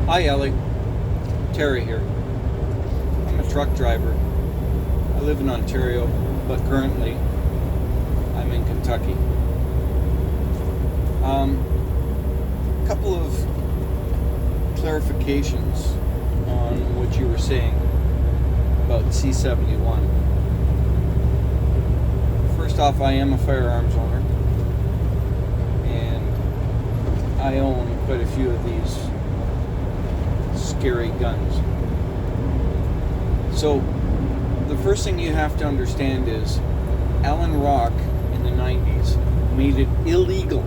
Hi, Ellie. Terry here. I'm a truck driver. I live in Ontario, but currently I'm in Kentucky. A couple of clarifications on what you were saying about C-71. First off, I am a firearms owner, and I own quite a few of these scary guns. So the first thing you have to understand is Alan Rock in the 90s made it illegal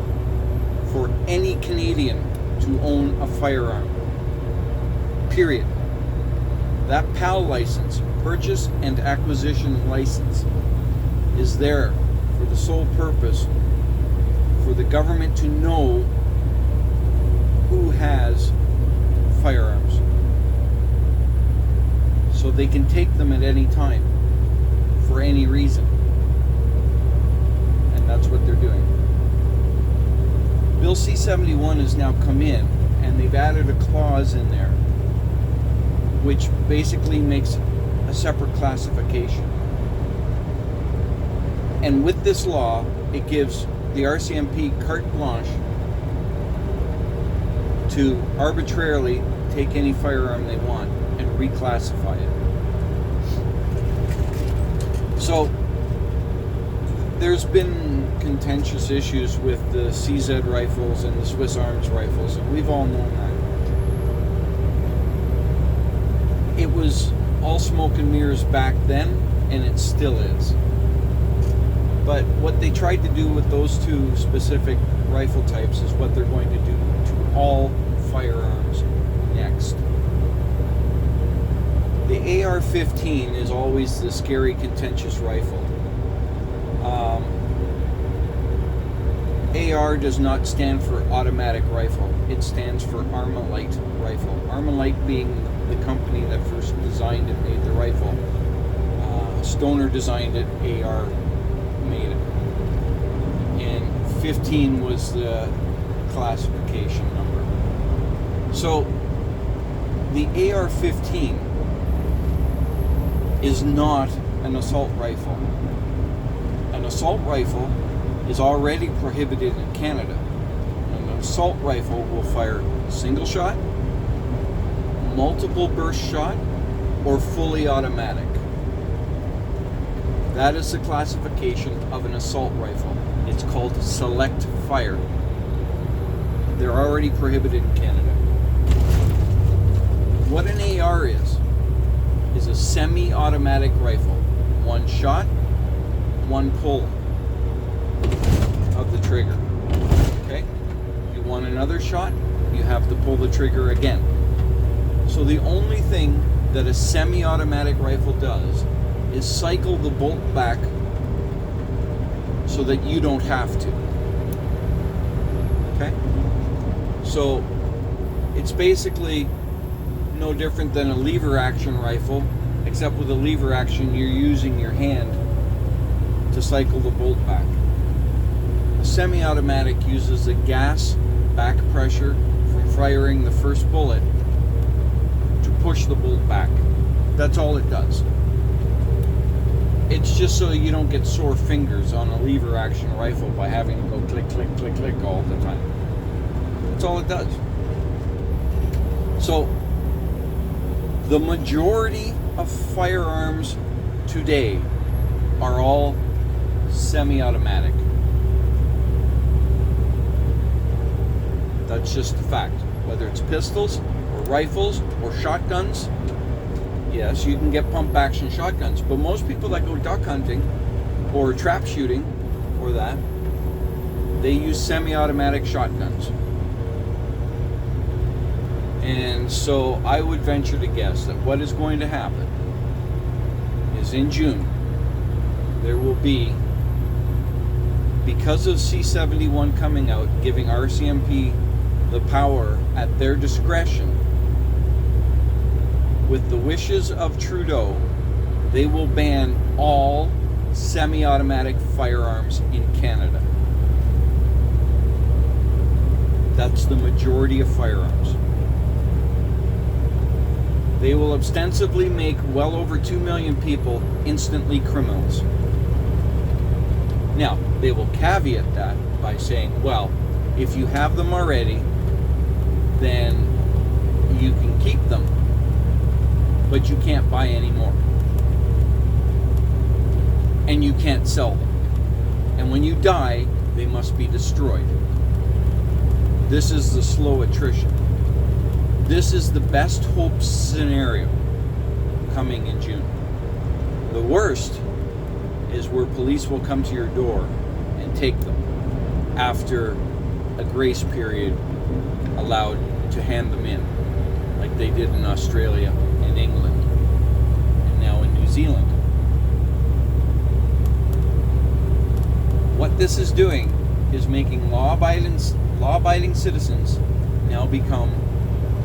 for any Canadian to own a firearm. Period. That PAL license, purchase and acquisition license, is there for the sole purpose for the government to know who has firearms, so they can take them at any time for any reason. And that's what they're doing. Bill C-71 has now come in, and they've added a clause in there which basically makes a separate classification. And with this law, it gives the RCMP carte blanche to arbitrarily take any firearm they want and reclassify it. So there's been contentious issues with the CZ rifles and the Swiss Arms rifles, and we've all known that. It was all smoke and mirrors back then, and it still is. But what they tried to do with those two specific rifle types is what they're going to do to all firearms next. The AR-15 is always the scary, contentious rifle. AR does not stand for automatic rifle. It stands for Armalite rifle. Armalite being the company that first designed and made the rifle. Stoner designed it, AR made it. And 15 was the classification number. So the AR-15 is not an assault rifle. An assault rifle is already prohibited in Canada. An assault rifle will fire single shot, multiple burst shot, or fully automatic. That is the classification of an assault rifle. It's called select fire. They're already prohibited in Canada. What an AR is a semi-automatic rifle. One shot, one pull of the trigger. Okay? You want another shot, you have to pull the trigger again. So the only thing that a semi-automatic rifle does is cycle the bolt back so that you don't have to. Okay? So it's basically no different than a lever action rifle, except with a lever action you're using your hand to cycle the bolt back. A semi-automatic uses the gas back pressure from firing the first bullet to push the bolt back. That's all it does. It's just so you don't get sore fingers on a lever action rifle by having to go click, click, click, click all the time. That's all it does. So the majority of firearms today are all semi-automatic. That's just a fact. Whether it's pistols or rifles or shotguns, yes, you can get pump action shotguns, but most people that go duck hunting or trap shooting or that, they use semi-automatic shotguns. And so I would venture to guess that what is going to happen is in June there will be, because of C-71 coming out, giving RCMP the power at their discretion, with the wishes of Trudeau, they will ban all semi-automatic firearms in Canada. That's the majority of firearms. They will ostensibly make well over 2 million people instantly criminals. Now, they will caveat that by saying, well, if you have them already, then you can keep them, but you can't buy any more. And you can't sell them. And when you die, they must be destroyed. This is the slow attrition. This is the best hope scenario coming in June. The worst is where police will come to your door and take them after a grace period allowed to hand them in, like they did in Australia and England and now in New Zealand. What this is doing is making law-abiding citizens now become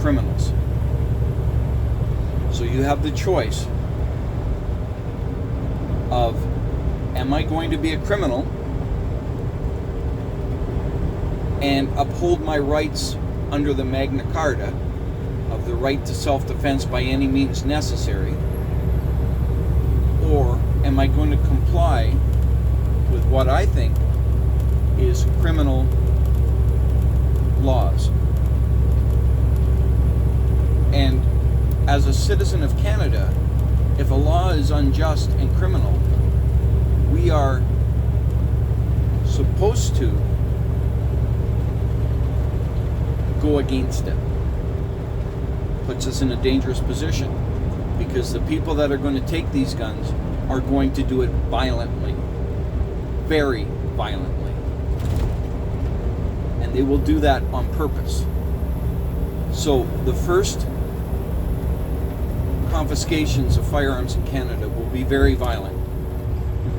criminals. So you have the choice of, am I going to be a criminal and uphold my rights under the Magna Carta of the right to self-defense by any means necessary, or am I going to comply with what I think is criminal laws? And as a citizen of Canada, if a law is unjust and criminal, we are supposed to go against it. Puts us in a dangerous position, because the people that are going to take these guns are going to do it violently, very violently, and they will do that on purpose. So the first confiscations of firearms in Canada will be very violent.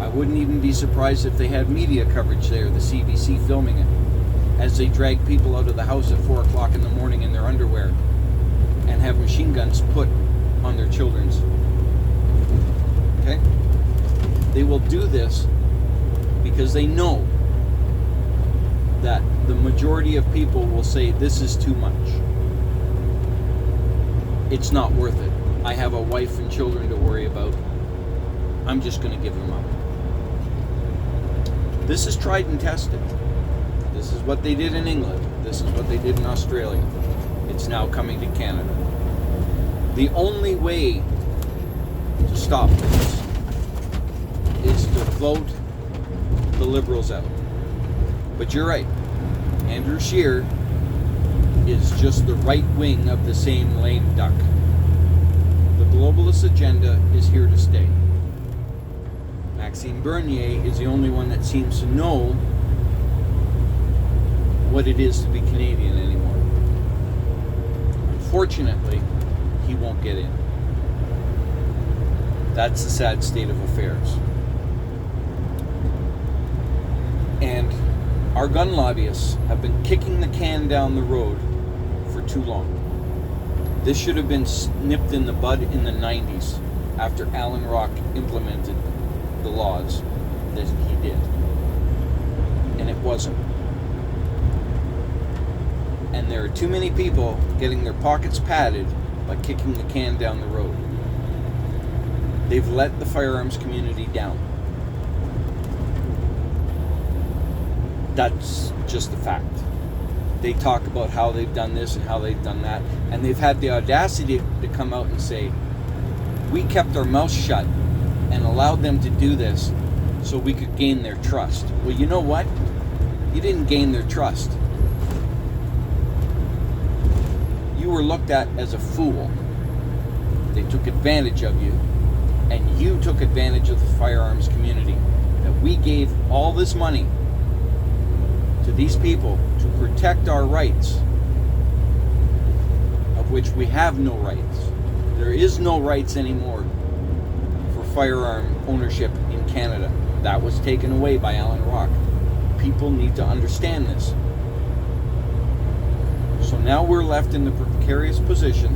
I wouldn't even be surprised if they had media coverage there, the CBC filming it, as they drag people out of the house at 4 o'clock in the morning in their underwear and have machine guns put on their children's. Okay? They will do this because they know that the majority of people will say, this is too much. It's not worth it. I have a wife and children to worry about. I'm just going to give them up. This is tried and tested. This is what they did in England. This is what they did in Australia. It's now coming to Canada. The only way to stop this is to vote the Liberals out. But you're right. Andrew Scheer is just the right wing of the same lame duck. The globalist agenda is here to stay. Maxime Bernier is the only one that seems to know what it is to be Canadian anymore. Unfortunately, he won't get in. That's the sad state of affairs. And our gun lobbyists have been kicking the can down the road for too long. This should have been nipped in the bud in the 90s after Alan Rock implemented the laws that he did. And it wasn't. And there are too many people getting their pockets padded by kicking the can down the road. They've let the firearms community down. That's just a fact. They talk about how they've done this and how they've done that, and they've had the audacity to come out and say, we kept our mouths shut and allowed them to do this so we could gain their trust. Well, you know what? You didn't gain their trust. You were looked at as a fool. They took advantage of you, and you took advantage of the firearms community. That we gave all this money to these people to protect our rights, of which we have no rights. There is no rights anymore for firearm ownership in Canada. That was taken away by Alan Rock. People need to understand this. So now we're left in the precarious position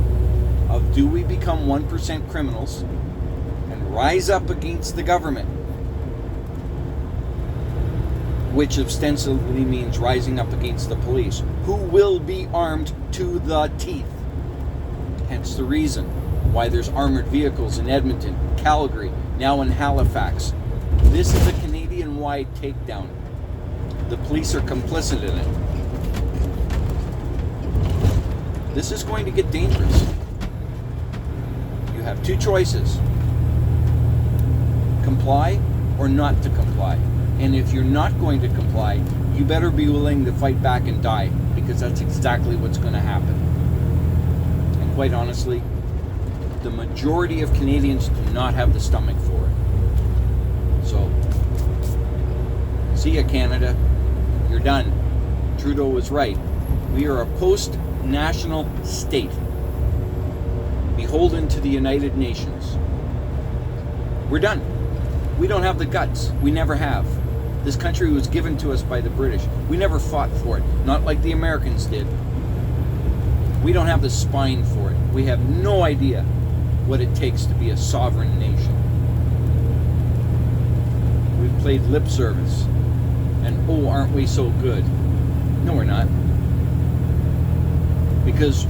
of, do we become 1% criminals and rise up against the government, which ostensibly means rising up against the police, who will be armed to the teeth. Hence the reason why there's armored vehicles in Edmonton, Calgary, now in Halifax. This is a Canadian-wide takedown. The police are complicit in it. This is going to get dangerous. You have two choices: comply or not to comply. And if you're not going to comply, you better be willing to fight back and die, because that's exactly what's going to happen. And quite honestly, the majority of Canadians do not have the stomach for it. So, see ya, Canada. You're done. Trudeau was right. We are a post-national state, beholden to the United Nations. We're done. We don't have the guts. We never have. This country was given to us by the British. We never fought for it, not like the Americans did. We don't have the spine for it. We have no idea what it takes to be a sovereign nation. We've played lip service. And oh, aren't we so good? No, we're not. Because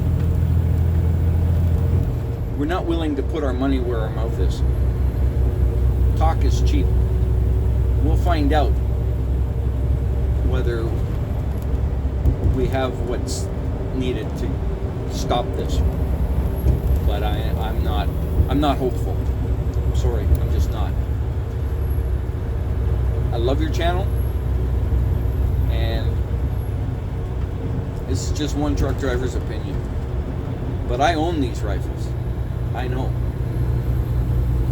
we're not willing to put our money where our mouth is. Talk is cheap. We'll find out whether we have what's needed to stop this. But I'm not hopeful. I'm sorry, I'm just not. I love your channel, and this is just one truck driver's opinion. But I own these rifles. I know.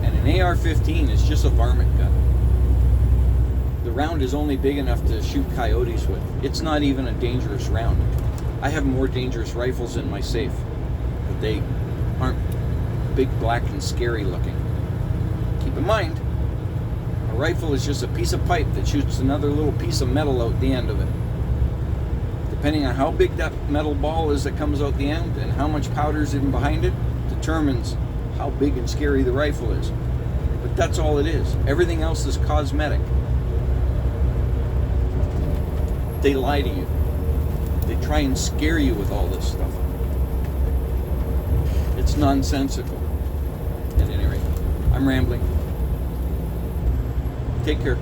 And an AR-15 is just a varmint gun. The round is only big enough to shoot coyotes with. It's not even a dangerous round. I have more dangerous rifles in my safe, but they aren't big, black, and scary looking. Keep in mind, a rifle is just a piece of pipe that shoots another little piece of metal out the end of it. Depending on how big that metal ball is that comes out the end and how much powder's in behind it, determines how big and scary the rifle is. But that's all it is. Everything else is cosmetic. They lie to you. They try and scare you with all this stuff. It's nonsensical. At any rate, I'm rambling. Take care.